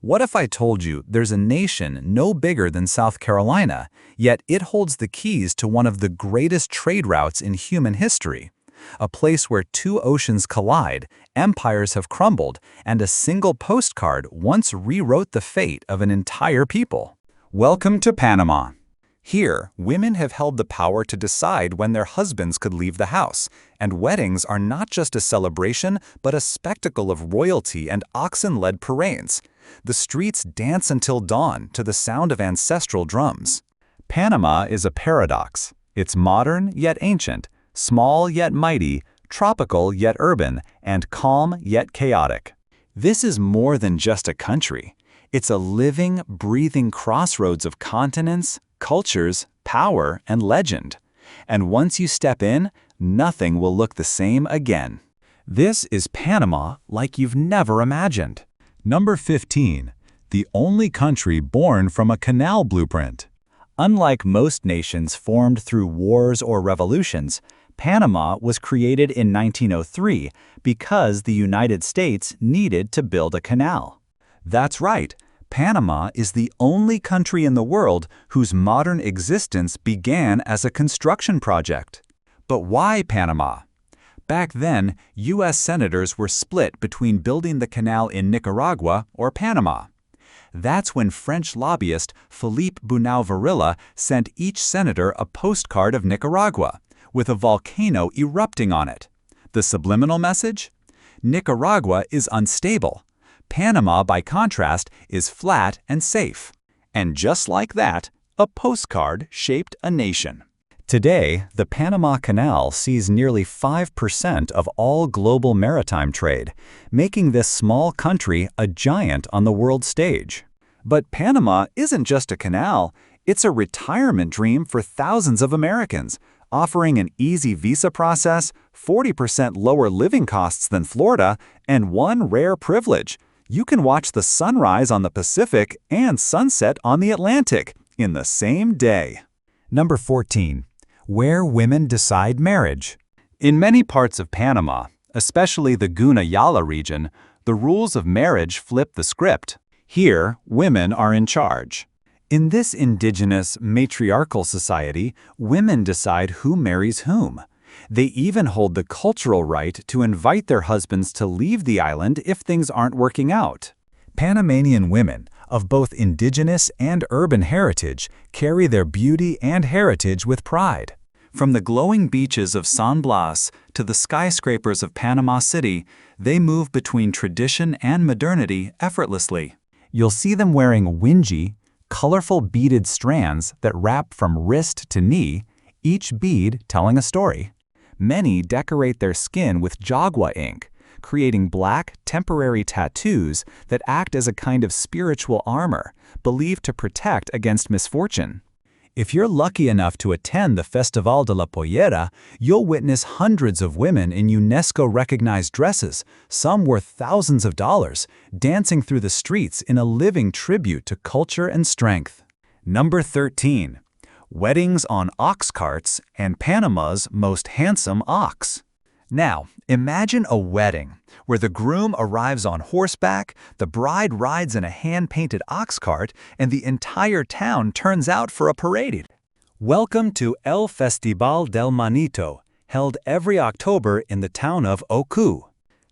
What if I told you there's a nation no bigger than South Carolina, yet it holds the keys to one of the greatest trade routes in human history? A place where two oceans collide, empires have crumbled, and a single postcard once rewrote the fate of an entire people. Welcome to Panama. Here, women have held the power to decide when their husbands could leave the house, and weddings are not just a celebration but a spectacle of royalty and oxen-led parades. The streets dance until dawn to the sound of ancestral drums. Panama is a paradox. It's modern yet ancient, small yet mighty, tropical yet urban, and calm yet chaotic. This is more than just a country. It's a living, breathing crossroads of continents, cultures, power, and legend. And once you step in, nothing will look the same again. This is Panama like you've never imagined. Number 15. The only country born from a canal blueprint. Unlike most nations formed through wars or revolutions, Panama was created in 1903 because the United States needed to build a canal. That's right. Panama is the only country in the world whose modern existence began as a construction project. But why Panama? Back then, U.S. senators were split between building the canal in Nicaragua or Panama. That's when French lobbyist Philippe Bunau-Varilla sent each senator a postcard of Nicaragua, with a volcano erupting on it. The subliminal message? Nicaragua is unstable. Panama, by contrast, is flat and safe. And just like that, a postcard shaped a nation. Today, the Panama Canal sees nearly 5% of all global maritime trade, making this small country a giant on the world stage. But Panama isn't just a canal, it's a retirement dream for thousands of Americans, offering an easy visa process, 40% lower living costs than Florida, and one rare privilege. You can watch the sunrise on the Pacific and sunset on the Atlantic in the same day. Number 14. Where women decide marriage. In many parts of Panama, especially the Guna Yala region, the rules of marriage flip the script. Here, women are in charge. In this indigenous, matriarchal society, women decide who marries whom. They even hold the cultural right to invite their husbands to leave the island if things aren't working out. Panamanian women, of both indigenous and urban heritage, carry their beauty and heritage with pride. From the glowing beaches of San Blas to the skyscrapers of Panama City, they move between tradition and modernity effortlessly. You'll see them wearing wingy, colorful beaded strands that wrap from wrist to knee, each bead telling a story. Many decorate their skin with jagua ink, creating black, temporary tattoos that act as a kind of spiritual armor, believed to protect against misfortune. If you're lucky enough to attend the Festival de la Pollera, you'll witness hundreds of women in UNESCO-recognized dresses, some worth thousands of dollars, dancing through the streets in a living tribute to culture and strength. Number 13. Weddings on ox carts and Panama's most handsome ox. Now, imagine a wedding where the groom arrives on horseback, the bride rides in a hand-painted ox cart, and the entire town turns out for a parade. Welcome to El Festival del Manito, held every October in the town of Oku.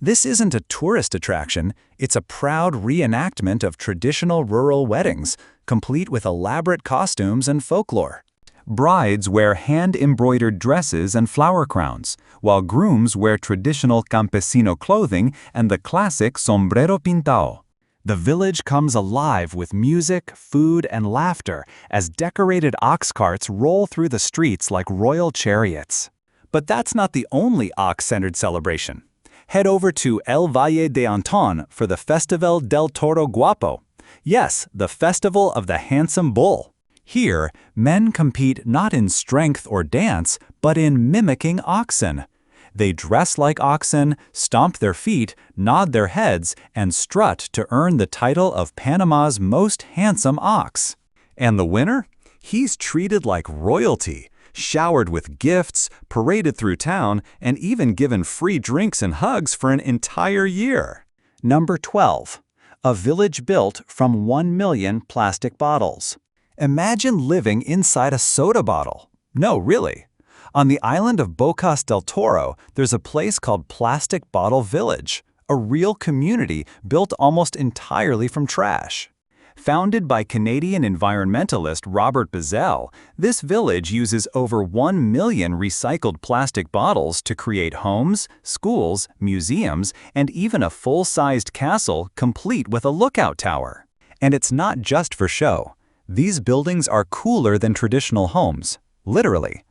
This isn't a tourist attraction, it's a proud reenactment of traditional rural weddings, complete with elaborate costumes and folklore. Brides wear hand-embroidered dresses and flower crowns, while grooms wear traditional campesino clothing and the classic sombrero pintado. The village comes alive with music, food, and laughter as decorated ox carts roll through the streets like royal chariots. But that's not the only ox-centered celebration. Head over to El Valle de Antón for the Festival del Toro Guapo. Yes, the Festival of the Handsome Bull. Here, men compete not in strength or dance, but in mimicking oxen. They dress like oxen, stomp their feet, nod their heads, and strut to earn the title of Panama's most handsome ox. And the winner? He's treated like royalty, showered with gifts, paraded through town, and even given free drinks and hugs for an entire year. Number 12. a village built from 1 million plastic bottles. Imagine living inside a soda bottle. No, really. On the island of Bocas del Toro, there's a place called Plastic Bottle Village, a real community built almost entirely from trash. Founded by Canadian environmentalist Robert Bazell, this village uses over 1 million recycled plastic bottles to create homes, schools, museums, and even a full-sized castle complete with a lookout tower. And it's not just for show. These buildings are cooler than traditional homes, literally.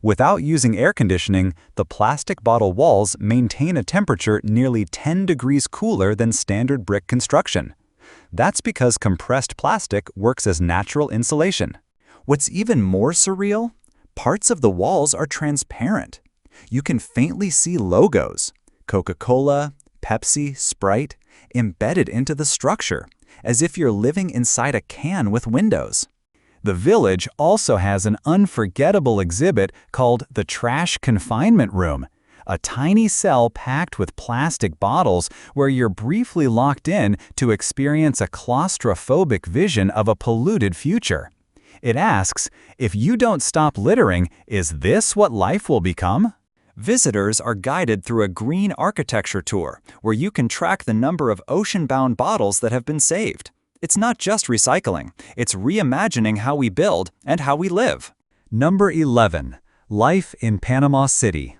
Without using air conditioning, the plastic bottle walls maintain a temperature nearly 10 degrees cooler than standard brick construction. That's because compressed plastic works as natural insulation. What's even more surreal? Parts of the walls are transparent. You can faintly see logos, Coca-Cola, Pepsi, Sprite, embedded into the structure, as if you're living inside a can with windows. The village also has an unforgettable exhibit called the Trash Confinement Room, a tiny cell packed with plastic bottles where you're briefly locked in to experience a claustrophobic vision of a polluted future. It asks, if you don't stop littering, is this what life will become? Visitors are guided through a green architecture tour where you can track the number of ocean-bound bottles that have been saved. It's not just recycling, it's reimagining how we build and how we live. Number 11. Life in Panama City.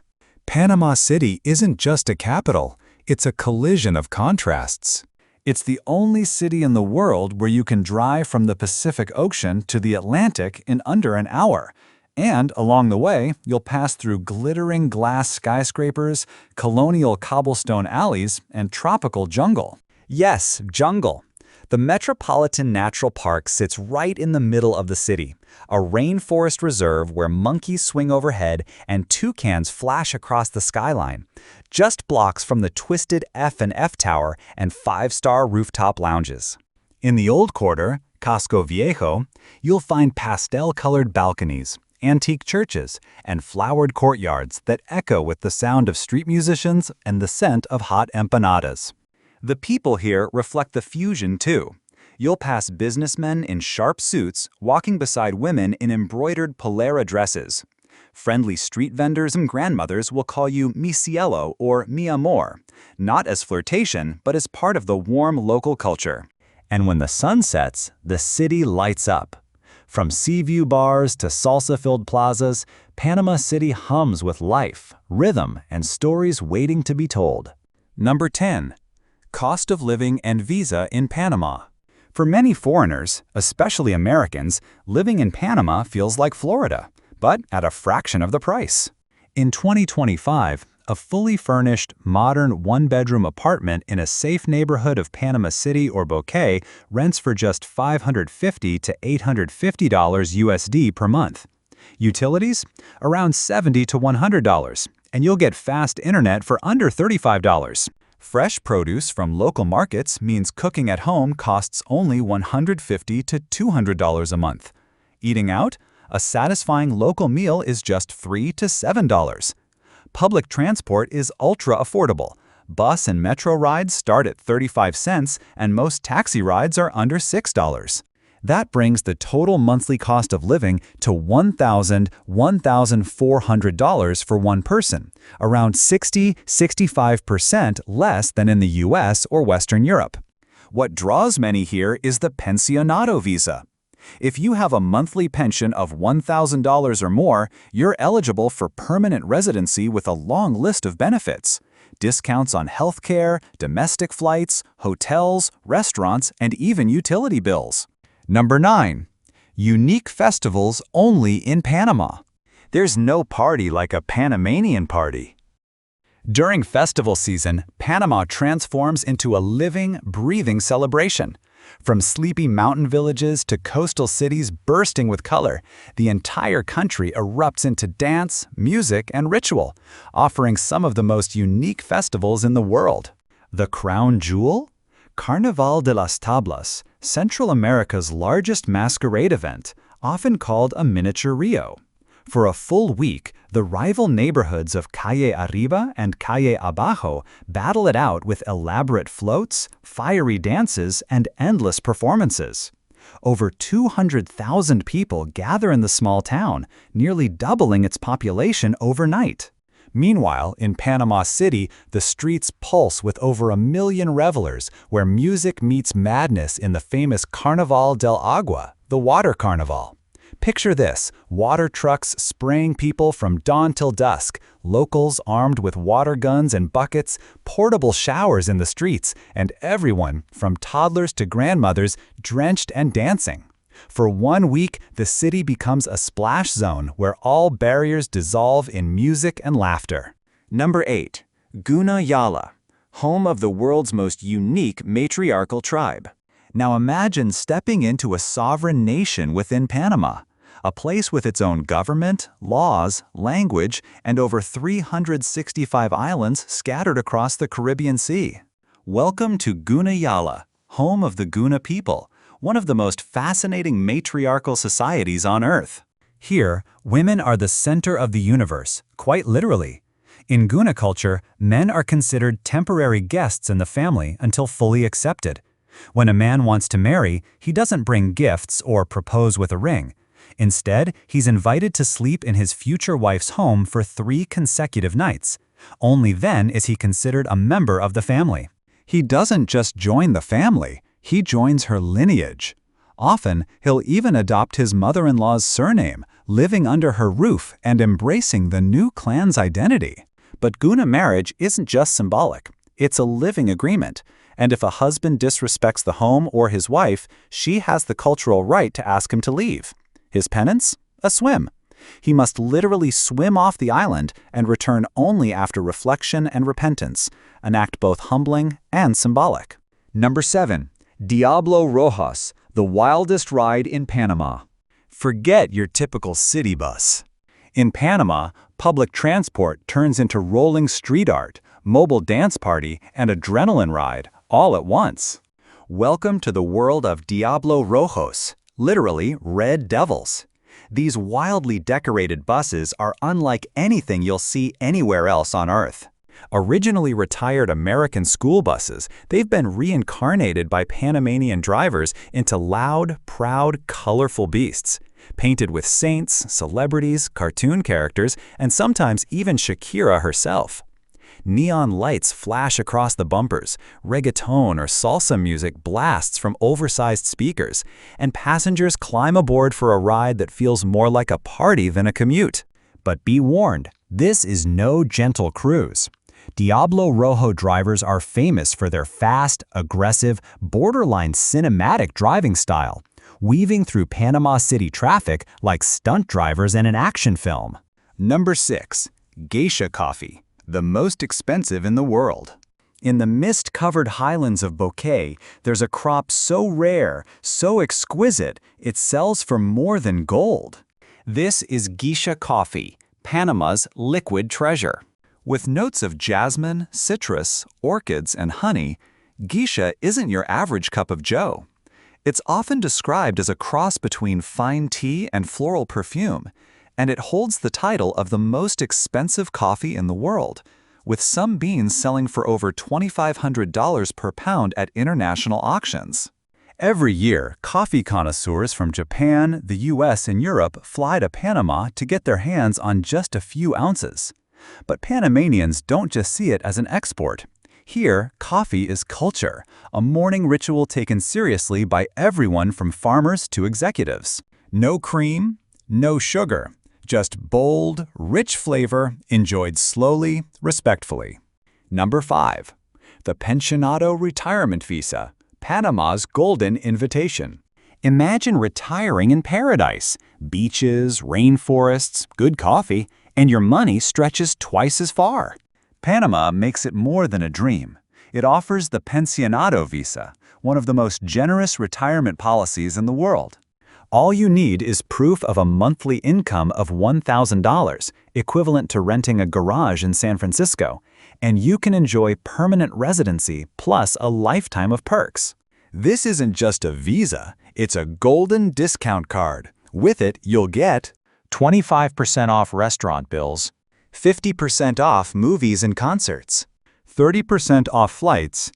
Panama City isn't just a capital, it's a collision of contrasts. It's the only city in the world where you can drive from the Pacific Ocean to the Atlantic in under an hour. And along the way, you'll pass through glittering glass skyscrapers, colonial cobblestone alleys, and tropical jungle. Yes, jungle. The Metropolitan Natural Park sits right in the middle of the city, a rainforest reserve where monkeys swing overhead and toucans flash across the skyline, just blocks from the twisted F&F Tower and 5-star rooftop lounges. In the Old Quarter, Casco Viejo, you'll find pastel-colored balconies, antique churches, and flowered courtyards that echo with the sound of street musicians and the scent of hot empanadas. The people here reflect the fusion, too. You'll pass businessmen in sharp suits walking beside women in embroidered polera dresses. Friendly street vendors and grandmothers will call you mi cielo or mi amor, not as flirtation, but as part of the warm local culture. And when the sun sets, the city lights up. From sea view bars to salsa-filled plazas, Panama City hums with life, rhythm, and stories waiting to be told. Number 10. Cost of living and visa in Panama. For many foreigners, especially Americans, living in Panama feels like Florida, but at a fraction of the price. In 2025, a fully furnished, modern one-bedroom apartment in a safe neighborhood of Panama City or Boquete rents for just $550 to $850 USD per month. Utilities? Around $70 to $100, and you'll get fast internet for under $35. Fresh produce from local markets means cooking at home costs only $150 to $200 a month. Eating out? A satisfying local meal is just $3 to $7. Public transport is ultra affordable. Bus and metro rides start at 35 cents, and most taxi rides are under $6. That brings the total monthly cost of living to $1,400 for one person, around 60–65% less than in the US or Western Europe. What draws many here is the pensionado visa. If you have a monthly pension of $1,000 or more, you're eligible for permanent residency with a long list of benefits. Discounts on healthcare, domestic flights, hotels, restaurants, and even utility bills. Number 9. Unique festivals only in Panama. There's no party like a Panamanian party. During festival season, Panama transforms into a living, breathing celebration. From sleepy mountain villages to coastal cities bursting with color, the entire country erupts into dance, music, and ritual, offering some of the most unique festivals in the world. The crown jewel? Carnaval de las Tablas, Central America's largest masquerade event, often called a miniature Rio. For a full week, the rival neighborhoods of Calle Arriba and Calle Abajo battle it out with elaborate floats, fiery dances, and endless performances. Over 200,000 people gather in the small town, nearly doubling its population overnight. Meanwhile, in Panama City, the streets pulse with over 1 million revelers, where music meets madness in the famous Carnaval del Agua, the water carnival. Picture this: water trucks spraying people from dawn till dusk, locals armed with water guns and buckets, portable showers in the streets, and everyone, from toddlers to grandmothers, drenched and dancing. For 1 week, the city becomes a splash zone where all barriers dissolve in music and laughter. Number 8. Guna Yala, home of the world's most unique matriarchal tribe. Now imagine stepping into a sovereign nation within Panama, a place with its own government, laws, language, and over 365 islands scattered across the Caribbean Sea. Welcome to Guna Yala, home of the Guna people, one of the most fascinating matriarchal societies on Earth. Here, women are the center of the universe, quite literally. In Guna culture, men are considered temporary guests in the family until fully accepted. When a man wants to marry, he doesn't bring gifts or propose with a ring. Instead, he's invited to sleep in his future wife's home for 3 consecutive nights. Only then is he considered a member of the family. He doesn't just join the family, he joins her lineage. Often, he'll even adopt his mother-in-law's surname, living under her roof and embracing the new clan's identity. But Guna marriage isn't just symbolic, it's a living agreement. And if a husband disrespects the home or his wife, she has the cultural right to ask him to leave. His penance? A swim. He must literally swim off the island and return only after reflection and repentance, an act both humbling and symbolic. Number 7. Diablo Rojos, the wildest ride in Panama. Forget your typical city bus. In Panama, public transport turns into rolling street art, mobile dance party, and adrenaline ride, all at once. Welcome to the world of Diablo Rojos, literally red devils. These wildly decorated buses are unlike anything you'll see anywhere else on Earth. Originally retired American school buses, they've been reincarnated by Panamanian drivers into loud, proud, colorful beasts. Painted with saints, celebrities, cartoon characters, and sometimes even Shakira herself. Neon lights flash across the bumpers, reggaeton or salsa music blasts from oversized speakers, and passengers climb aboard for a ride that feels more like a party than a commute. But be warned, this is no gentle cruise. Diablo Rojo drivers are famous for their fast, aggressive, borderline cinematic driving style, weaving through Panama City traffic like stunt drivers in an action film. Number 6. Geisha coffee, the most expensive in the world. In the mist-covered highlands of Bocas, there's a crop so rare, so exquisite, it sells for more than gold. This is Geisha coffee, Panama's liquid treasure. With notes of jasmine, citrus, orchids, and honey, Geisha isn't your average cup of joe. It's often described as a cross between fine tea and floral perfume, and it holds the title of the most expensive coffee in the world, with some beans selling for over $2,500 per pound at international auctions. Every year, coffee connoisseurs from Japan, the US, and Europe fly to Panama to get their hands on just a few ounces. But Panamanians don't just see it as an export. Here, coffee is culture, a morning ritual taken seriously by everyone from farmers to executives. No cream, no sugar, just bold, rich flavor enjoyed slowly, respectfully. Number 5. The Pensionado Retirement Visa, Panama's golden invitation. Imagine retiring in paradise. Beaches, rainforests, good coffee, and your money stretches twice as far. Panama makes it more than a dream. It offers the Pensionado Visa, one of the most generous retirement policies in the world. All you need is proof of a monthly income of $1,000, equivalent to renting a garage in San Francisco, and you can enjoy permanent residency plus a lifetime of perks. This isn't just a visa, it's a golden discount card. With it, you'll get 25% off restaurant bills, 50% off movies and concerts, 30% off flights,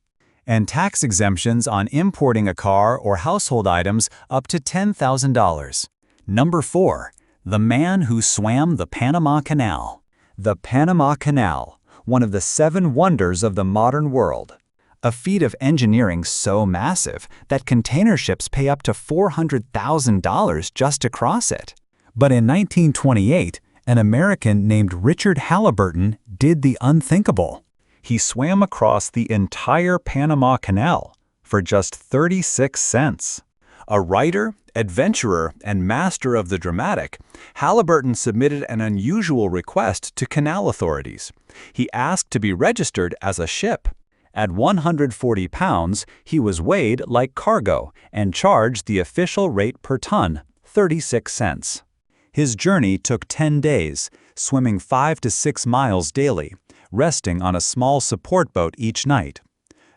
and tax exemptions on importing a car or household items up to $10,000. Number 4. The man who swam the Panama Canal. The Panama Canal, one of the 7 wonders of the modern world. A feat of engineering so massive that container ships pay up to $400,000 just to cross it. But in 1928, an American named Richard Halliburton did the unthinkable. He swam across the entire Panama Canal for just 36 cents. A writer, adventurer, and master of the dramatic, Halliburton submitted an unusual request to canal authorities. He asked to be registered as a ship. At 140 pounds, he was weighed like cargo and charged the official rate per ton, 36 cents. His journey took 10 days, swimming 5 to 6 miles daily, resting on a small support boat each night.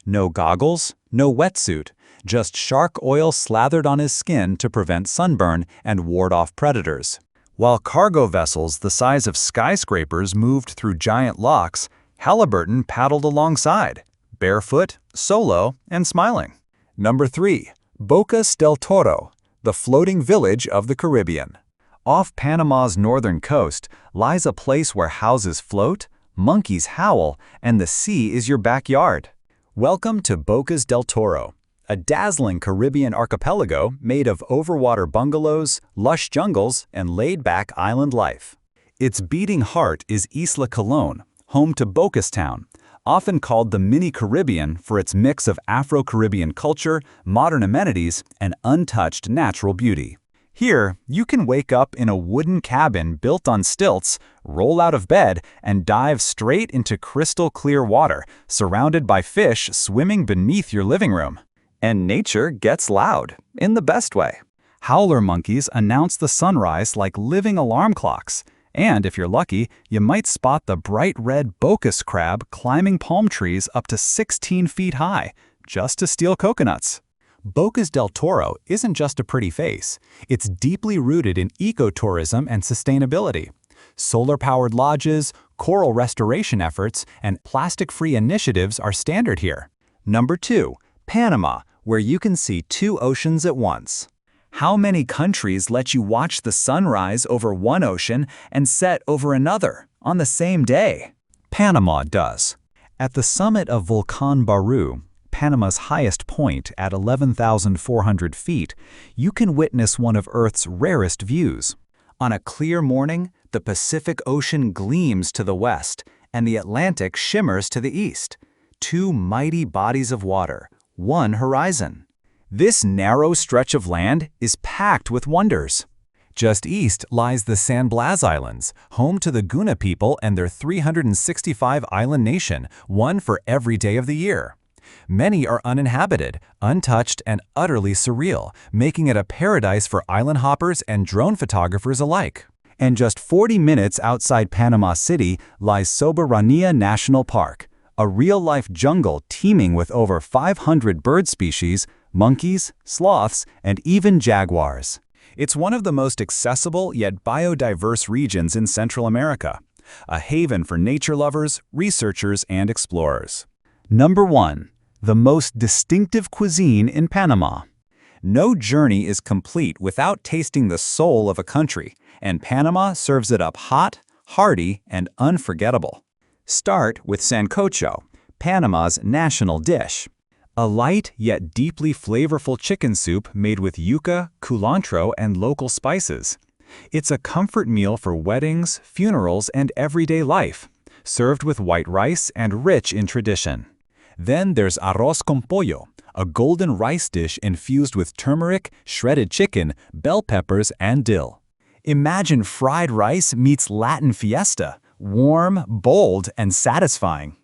No goggles, no wetsuit, just shark oil slathered on his skin to prevent sunburn and ward off predators. While cargo vessels the size of skyscrapers moved through giant locks, Halliburton paddled alongside, barefoot, solo, and smiling. Number 3. Bocas del Toro, the floating village of the Caribbean. Off Panama's northern coast lies a place where houses float, monkeys howl, and the sea is your backyard. Welcome to Bocas del Toro, a dazzling Caribbean archipelago made of overwater bungalows, lush jungles, and laid-back island life. Its beating heart is Isla Colón, home to Bocas Town, often called the mini Caribbean for its mix of Afro-Caribbean culture, modern amenities, and untouched natural beauty. Here, you can wake up in a wooden cabin built on stilts, roll out of bed, and dive straight into crystal-clear water, surrounded by fish swimming beneath your living room. And nature gets loud, in the best way. Howler monkeys announce the sunrise like living alarm clocks. And if you're lucky, you might spot the bright red Bocas crab climbing palm trees up to 16 feet high, just to steal coconuts. Bocas del Toro isn't just a pretty face. It's deeply rooted in ecotourism and sustainability. Solar-powered lodges, coral restoration efforts, and plastic-free initiatives are standard here. Number 2. Panama, where you can see 2 oceans at once. How many countries let you watch the sunrise over one ocean and set over another on the same day? Panama does. At the summit of Volcan Baru, Panama's highest point at 11,400 feet, you can witness one of Earth's rarest views. On a clear morning, the Pacific Ocean gleams to the west, and the Atlantic shimmers to the east. 2 mighty bodies of water, one horizon. This narrow stretch of land is packed with wonders. Just east lies the San Blas Islands, home to the Guna people and their 365-island nation, one for every day of the year. Many are uninhabited, untouched, and utterly surreal, making it a paradise for island hoppers and drone photographers alike. And just 40 minutes outside Panama City lies Soberania National Park, a real-life jungle teeming with over 500 bird species, monkeys, sloths, and even jaguars. It's one of the most accessible yet biodiverse regions in Central America, a haven for nature lovers, researchers, and explorers. Number 1. The most distinctive cuisine in Panama. No journey is complete without tasting the soul of a country, and Panama serves it up hot, hearty, and unforgettable. Start with sancocho, Panama's national dish. A light yet deeply flavorful chicken soup made with yuca, culantro, and local spices. It's a comfort meal for weddings, funerals, and everyday life, served with white rice and rich in tradition. Then there's arroz con pollo, a golden rice dish infused with turmeric, shredded chicken, bell peppers, and dill. Imagine fried rice meets Latin fiesta, warm, bold, and satisfying.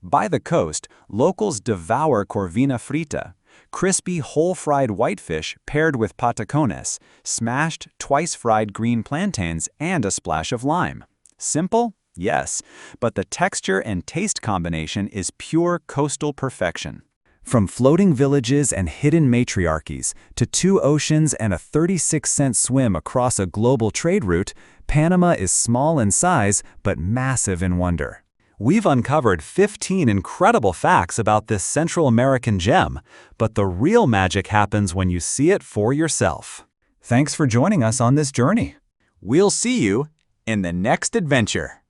By the coast, locals devour corvina frita, crispy whole-fried whitefish paired with patacones, smashed, twice-fried green plantains, and a splash of lime. Simple? Yes, but the texture and taste combination is pure coastal perfection. From floating villages and hidden matriarchies to 2 oceans and a 36-cent swim across a global trade route, Panama is small in size but massive in wonder. We've uncovered 15 incredible facts about this Central American gem, but the real magic happens when you see it for yourself. Thanks for joining us on this journey. We'll see you in the next adventure.